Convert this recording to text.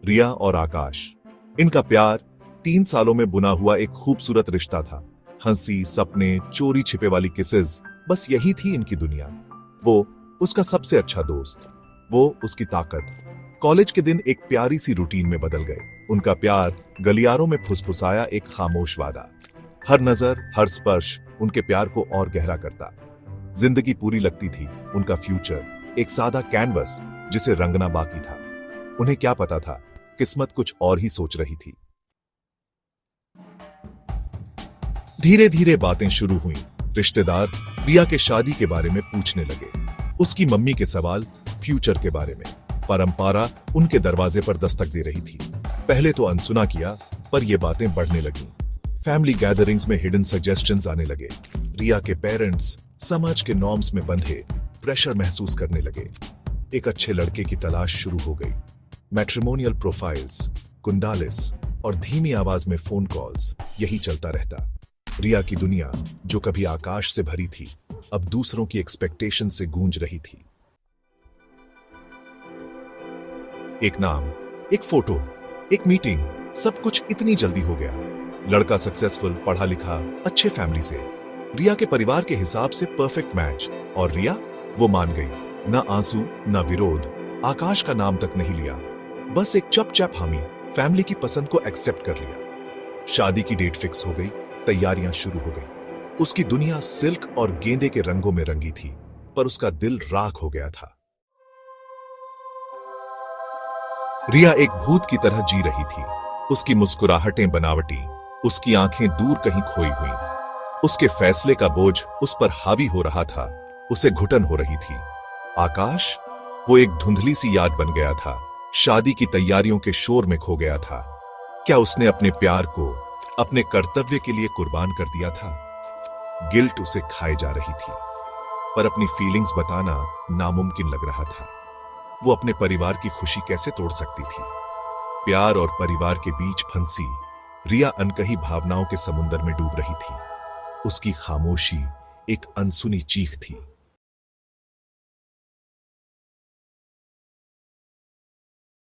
रिया और आकाश। इनका प्यार 3 सालों में बुना हुआ एक खूबसूरत रिश्ता था। हंसी, सपने, चोरी छिपे वाली किसेस, बस यही थी इनकी दुनिया। वो उसका सबसे अच्छा दोस्त, वो उसकी ताकत। कॉलेज के दिन एक प्यारी सी रूटीन में बदल गए। उनका प्यार गलियारों में फुसफुसाया एक खामोश वादा। हर नजर, हर स्पर्श उनके प्यार को और गहरा करता। जिंदगी पूरी लगती थी, उनका फ्यूचर एक सादा कैनवस जिसे रंगना बाकी था। उन्हें क्या पता था, किस्मत कुछ और ही सोच रही थी। धीरे धीरे बातें शुरू हुई। रिश्तेदार रिया के शादी के बारे में पूछने लगे। उसकी मम्मी के सवाल फ्यूचर के बारे में। परंपरा उनके दरवाजे पर दस्तक दे रही थी। पहले तो अनसुना किया, पर ये बातें बढ़ने लगी। फैमिली गैदरिंग्स में हिडन सजेशंस आने लगे। रिया के पेरेंट्स समाज के नॉर्म्स में बंधे प्रेशर महसूस करने लगे। एक अच्छे लड़के की तलाश शुरू हो गई। मैट्रिमोनियल प्रोफाइल्स, कुंडालिस और धीमी आवाज में फोन कॉल्स, यही चलता रहता। रिया की दुनिया, जो कभी आकाश से भरी थी, अब दूसरों की एक्सपेक्टेशन से गूंज रही थी। एक नाम, एक फोटो, एक मीटिंग, सब कुछ इतनी जल्दी हो गया। लड़का सक्सेसफुल, पढ़ा लिखा, अच्छे फैमिली से, रिया के परिवार के हिसाब से परफेक्ट मैच। और रिया, वो मान गई। ना आंसू, ना विरोध, आकाश का नाम तक नहीं लिया। बस एक चुपचाप हामी फैमिली की पसंद को एक्सेप्ट कर लिया। शादी की डेट फिक्स हो गई, तैयारियां शुरू हो गई। उसकी दुनिया सिल्क और गेंदे के रंगों में रंगी थी, पर उसका दिल राख हो गया था। रिया एक भूत की तरह जी रही थी। उसकी मुस्कुराहटें बनावटी, उसकी आंखें दूर कहीं खोई हुई। उसके फैसले का बोझ उस पर हावी हो रहा था। उसे घुटन हो रही थी। आकाश, वो एक धुंधली सी याद बन गया था। शादी की तैयारियों के शोर में खो गया था। क्या उसने अपने प्यार को अपने कर्तव्य के लिए कुर्बान कर दिया था? गिल्ट उसे खाए जा रही थी, पर अपनी फीलिंग्स बताना नामुमकिन लग रहा था। वो अपने परिवार की खुशी कैसे तोड़ सकती थी? प्यार और परिवार के बीच फंसी रिया अनकही भावनाओं के समुद्र में डूब रही थी। उसकी खामोशी एक अनसुनी चीख थी।